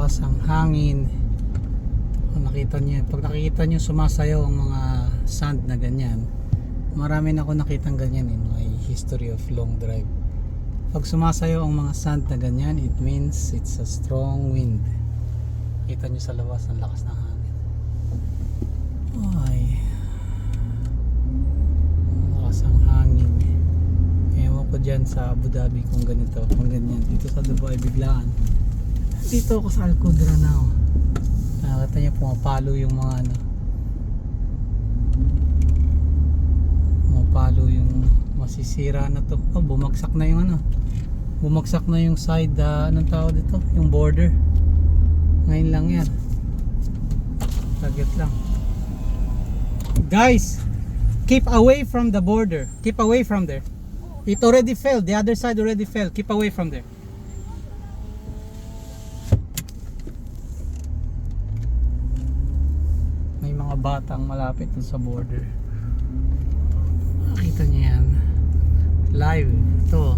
lakas ang hangin. Kung nakita niyo, pag nakikita niyo sumasayaw ang mga sand na ganyan, marami na ako nakitang ganyan in my history of long drive. Pag sumasayaw ang mga sand na ganyan, it means it's a strong wind. Kita niyo sa labas ang lakas ng hangin. Ay, lakas ang hangin. Ewan ko dyan sa Abu Dhabi kung ganito, kung ganyan. Dito sa Dubai biglaan. Dito ako sa Al-Qudra na oh. Nakita niyo pumapalo yung mga ano, pumapalo yung masisira na to. Oh, bumagsak na yung ano, bumagsak na yung side, anong tawag dito, yung border. Ngayon lang yan, target lang. Guys, keep away from the border, keep away from there. It already fell, the other side already fell. Keep away from there. May mga batang malapit dun sa border. Nakita niyo yan live. Ito